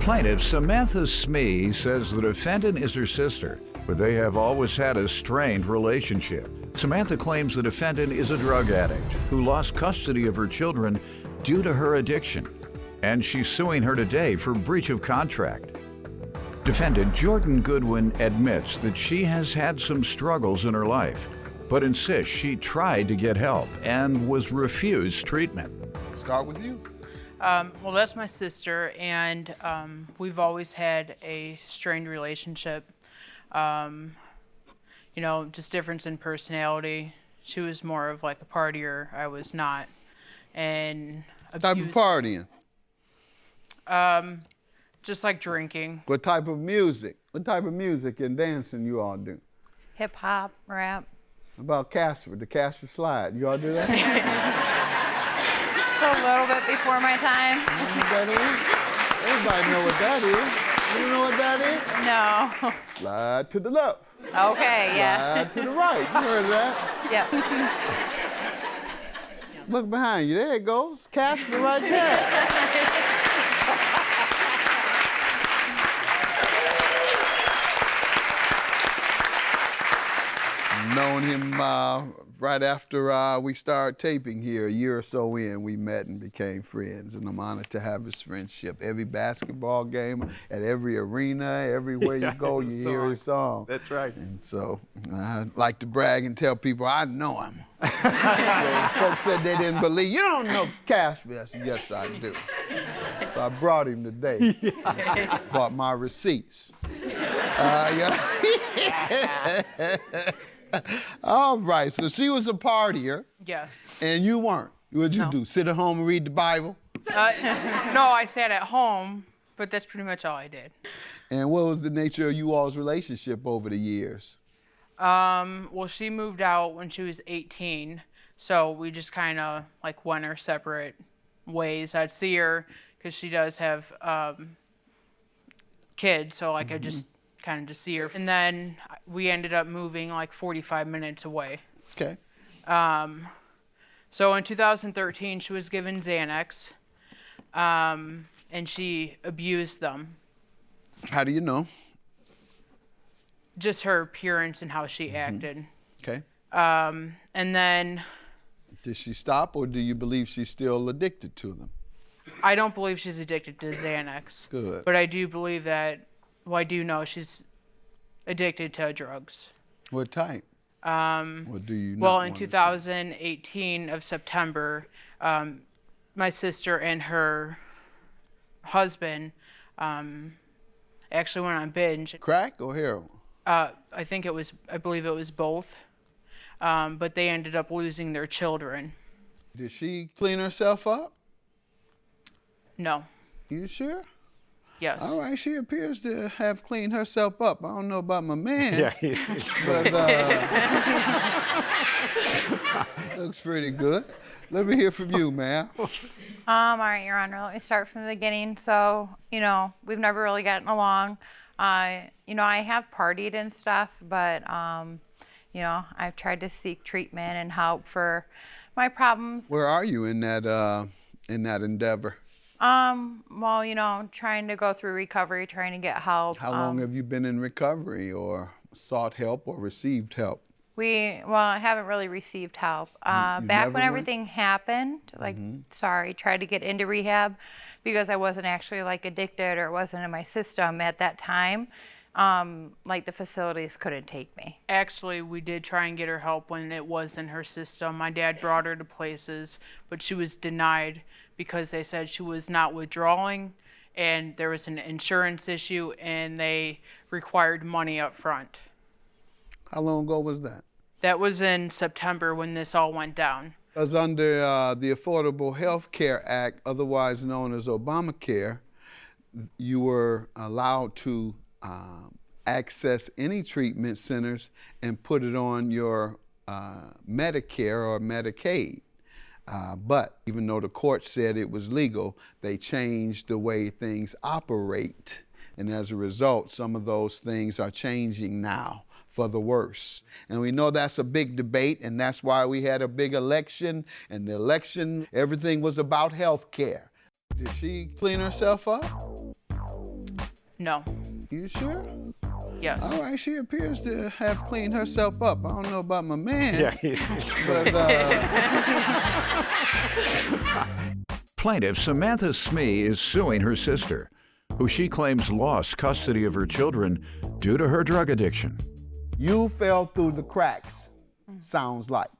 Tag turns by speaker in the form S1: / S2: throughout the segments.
S1: Plaintiff Samantha Smee says the defendant is her sister, but they have always had a strained relationship. Samantha claims the defendant is a drug addict who lost custody of her children due to her addiction, and she's suing her today for breach of contract. Defendant Jordan Goodwin admits that she has had some struggles in her life, but insists she tried to get help and was refused treatment.
S2: Start with you.
S3: Well, that's my sister, and we've always had a strained relationship. You know, just difference in personality. She was more of like a partier. I was not. And
S2: Type of partying?
S3: Just like drinking.
S2: What type of music? What type of music and dancing you all do?
S4: Hip hop, rap.
S2: How about Casper, the Casper slide? You all do that?
S4: It's a little bit before my time.
S2: You know what that is? Everybody know what that is. You know what that is?
S4: No.
S2: Slide to the left.
S4: Okay, yeah.
S2: Slide to the right. You heard of that?
S4: Yep.
S2: Look behind you. There it goes. Casper right there. Known him right after we started taping here, a year or so in. We met and became friends, and I'm honored to have his friendship. Every basketball game, at every arena, everywhere you go, you hear his song.
S5: That's right.
S2: And so I like to brag and tell people I know him. So folks said they didn't believe. You don't know Casper. I said, yes, I do. So I brought him today. Bought my receipts. Yeah. All right, so she was a partier.
S3: Yeah.
S2: And you weren't. What'd you do? Sit at home and read the Bible?
S3: No, I sat at home, but that's pretty much all I did.
S2: And what was the nature of you all's relationship over the years?
S3: Well, she moved out when she was 18, so we just kind of like went our separate ways. I'd see her because she does have kids, so like I just kind of just see her. And then we ended up moving like 45 minutes away.
S2: Okay.
S3: So in 2013, she was given Xanax, and she abused them.
S2: How do you know?
S3: Just her appearance and how she acted.
S2: Okay.
S3: And then
S2: Did she stop, or do you believe she's still addicted to them?
S3: I don't believe she's addicted to Xanax.
S2: Good.
S3: But I do believe that, well, I do know she's addicted to drugs.
S2: What type? Or do you not
S3: Well, in
S2: want to say?
S3: 2018 of September, my sister and her husband actually went on binge.
S2: Crack or heroin?
S3: I believe it was both. But they ended up losing their children.
S2: Did she clean herself up?
S3: No.
S2: You sure?
S3: Yes.
S2: All right, she appears to have cleaned herself up. I don't know about my man,
S5: Yeah.
S2: but looks pretty good. Let me hear from you, ma'am.
S4: All right, Your Honor, let me start from the beginning. So, you know, we've never really gotten along. You know, I have partied and stuff, but, you know, I've tried to seek treatment and help for my problems.
S2: Where are you in that endeavor?
S4: Well, you know, trying to go through recovery, trying to get help.
S2: How long have you been in recovery or sought help or received help?
S4: I haven't really received help.
S2: You
S4: Back
S2: never
S4: when
S2: went?
S4: everything happened, like, tried to get into rehab because I wasn't actually like addicted or it wasn't in my system at that time. Like the facilities couldn't take me.
S3: Actually, we did try and get her help when it was in her system. My dad brought her to places, but she was denied because they said she was not withdrawing and there was an insurance issue and they required money up front.
S2: How long ago was that?
S3: That was in September when this all went down.
S2: Because under the Affordable Health Care Act, otherwise known as Obamacare, you were allowed to access any treatment centers and put it on your Medicare or Medicaid. But even though the court said it was legal, they changed the way things operate. And as a result, some of those things are changing now for the worse. And we know that's a big debate, and that's why we had a big election. And the election, everything was about health care. Did she clean herself up?
S3: No.
S2: You sure?
S3: Yes.
S2: All right, she appears to have cleaned herself up. I don't know about my man, but
S1: Plaintiff Samantha Smee is suing her sister, who she claims lost custody of her children due to her drug addiction.
S2: you fell through the cracks, sounds like,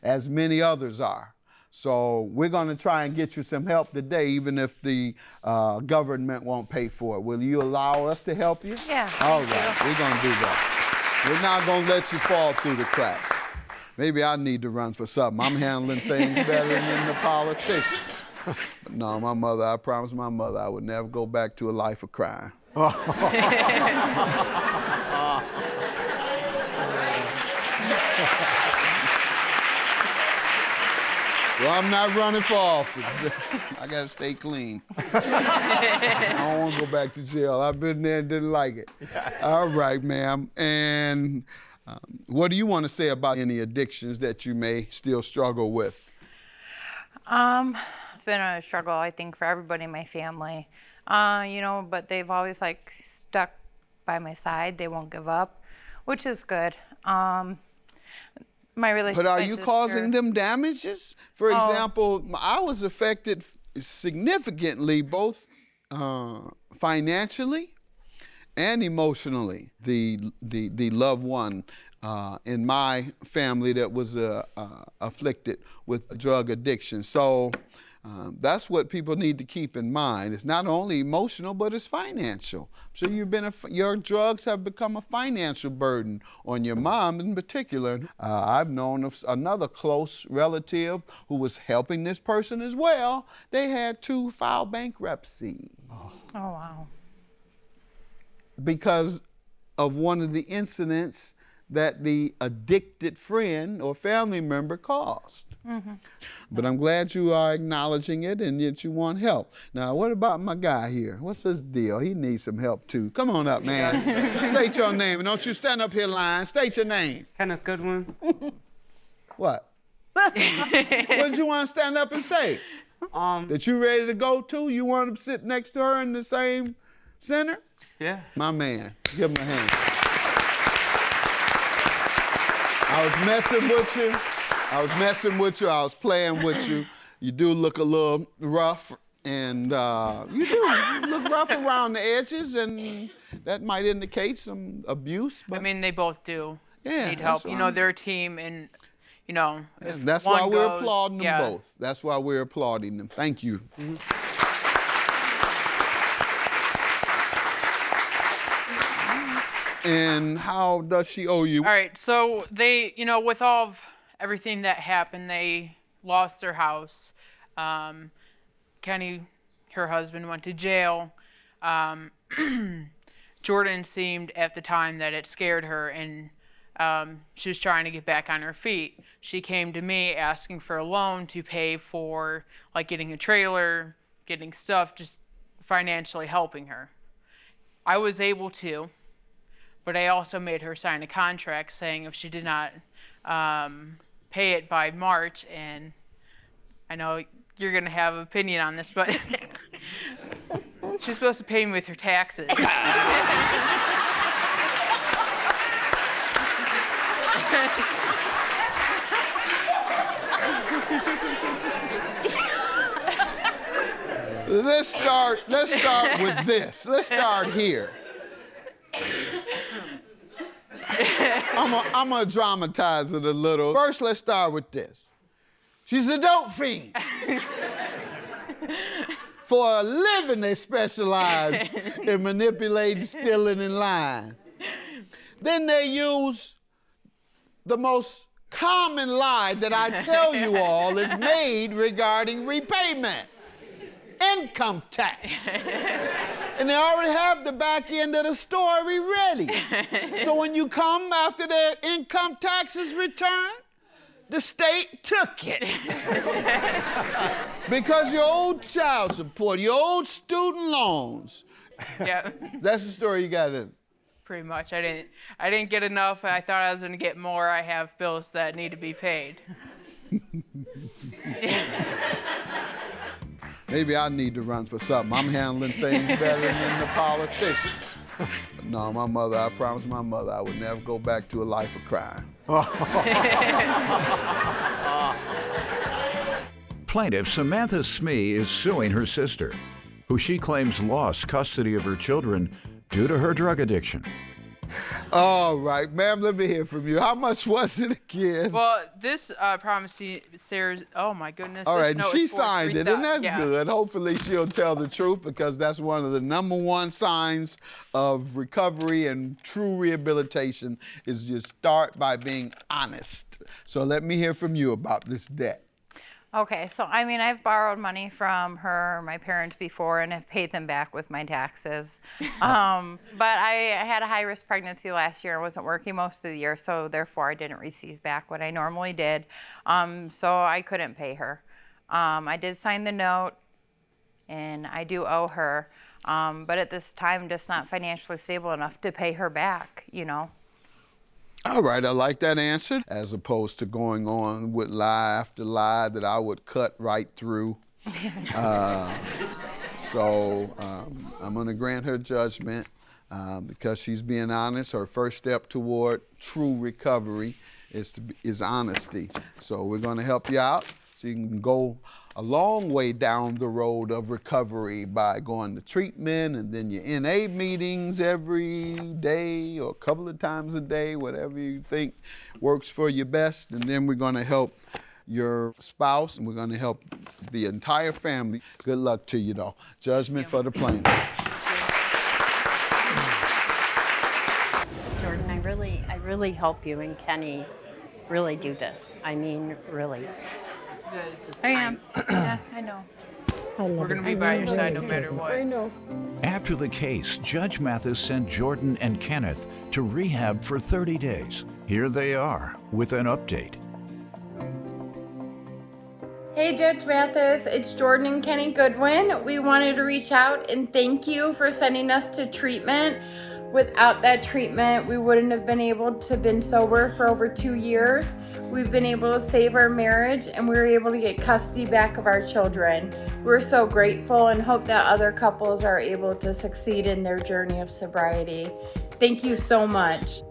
S2: as many others are. So we're going to try and get you some help today, even if the government won't pay for it. Will you allow us to help you?
S4: Yeah.
S2: All right, we're going to do that. We're not going to let you fall through the cracks. Maybe I need to run for something. I'm handling things better than the politicians. But no, my mother, I promised my mother I would never go back to a life of crime. Well, I'm not running for office. I gotta stay clean. I don't want to go back to jail. I've been there and didn't like it. All right, ma'am. And what do you want to say about any addictions that you may still struggle with?
S4: It's been a struggle, I think, for everybody in my family. You know, but they've always like stuck by my side. They won't give up, which is good. My relationship.
S2: But are
S4: with my
S2: you
S4: sister-
S2: causing them damages? For example, I was affected significantly, both financially and emotionally. The loved one in my family that was afflicted with drug addiction. So that's what people need to keep in mind. It's not only emotional, but it's financial. So your drugs have become a financial burden on your mom in particular. I've known of another close relative who was helping this person as well. They had to file bankruptcy.
S4: Oh, wow.
S2: Because of one of the incidents that the addicted friend or family member caused. Mm-hmm. But I'm glad you are acknowledging it and that you want help. Now, what about my guy here? What's his deal? He needs some help too. Come on up, man. State your name, and don't you stand up here lying. State your name.
S5: Kenneth Goodwin.
S2: What? What did you want to stand up and say? That you ready to go too? You want to sit next to her in the same center?
S5: Yeah.
S2: My man. Give him a hand. I was messing with you. I was playing with you. You do look a little rough, and you look rough around the edges, and that might indicate some abuse. But
S3: I mean, they both do
S2: Yeah,
S3: need help.
S2: that's
S3: You know,
S2: why-
S3: they're a team, and you know, if
S2: that's
S3: one
S2: why we're
S3: goes-
S2: applauding them
S3: yeah.
S2: both. That's why we're applauding them. Thank you. And how does she owe you?
S3: All right, so they, you know, with all of everything that happened, they lost their house. Kenny, her husband, went to jail. Jordan seemed at the time that it scared her, and she was trying to get back on her feet. She came to me asking for a loan to pay for, like, getting a trailer, getting stuff, just financially helping her. I was able to. But I also made her sign a contract saying if she did not pay it by March, and I know you're going to have an opinion on this, but she's supposed to pay me with her taxes.
S2: Let's start with this. Let's start here. I'm gonna dramatize it a little. First, let's start with this. She's a dope fiend. For a living, they specialize in manipulating, stealing, and lying. Then they use the most common lie that I tell you all is made regarding repayment. Income tax. And they already have the back end of the story ready. So when you come after their income taxes return, the state took it. Because your old child support, your old student loans.
S3: Yeah,
S2: That's the story you got in.
S3: pretty much. I didn't get enough. I thought I was going to get more. I have bills that need to be paid.
S2: Maybe I need to run for something. I'm handling things better than the politicians. No, my mother, I promised my mother I would never go back to a life of crime.
S1: Plaintiff Samantha Smee is suing her sister, who she claims lost custody of her children due to her drug addiction.
S2: All right, ma'am, let me hear from you. How much was it again?
S3: Well, this promissory, oh my goodness.
S2: All
S3: this
S2: right,
S3: note
S2: she
S3: is for
S2: signed it, and that's
S3: yeah.
S2: good. Hopefully she'll tell the truth, because that's one of the #1 signs of recovery and true rehabilitation is just start by being honest. So let me hear from you about this debt.
S4: Okay, so I mean, I've borrowed money from her, my parents before, and have paid them back with my taxes. But I had a high-risk pregnancy last year and wasn't working most of the year, so therefore I didn't receive back what I normally did. So I couldn't pay her. I did sign the note, and I do owe her. But at this time, I'm just not financially stable enough to pay her back, you know.
S2: All right, I like that answer, as opposed to going on with lie after lie that I would cut right through. So I'm going to grant her judgment because she's being honest. Her first step toward true recovery is honesty. So we're going to help you out so you can go a long way down the road of recovery by going to treatment and then your NA meetings every day or a couple of times a day, whatever you think works for you best. And then we're going to help your spouse, and we're going to help the entire family. Good luck to you, though. Judgment for the plaintiff.
S5: Jordan, I really hope you and Kenny really do this. I mean, really.
S4: I am. Yeah, I know.
S3: We're going to be by your side no matter what.
S5: I know.
S1: After the case, Judge Mathis sent Jordan and Kenneth to rehab for 30 days. Here they are with an update.
S6: Hey Judge Mathis, it's Jordan and Kenny Goodwin. We wanted to reach out and thank you for sending us to treatment. Without that treatment, we wouldn't have been able to been sober for over 2 years. We've been able to save our marriage, and we were able to get custody back of our children. We're so grateful and hope that other couples are able to succeed in their journey of sobriety. Thank you so much.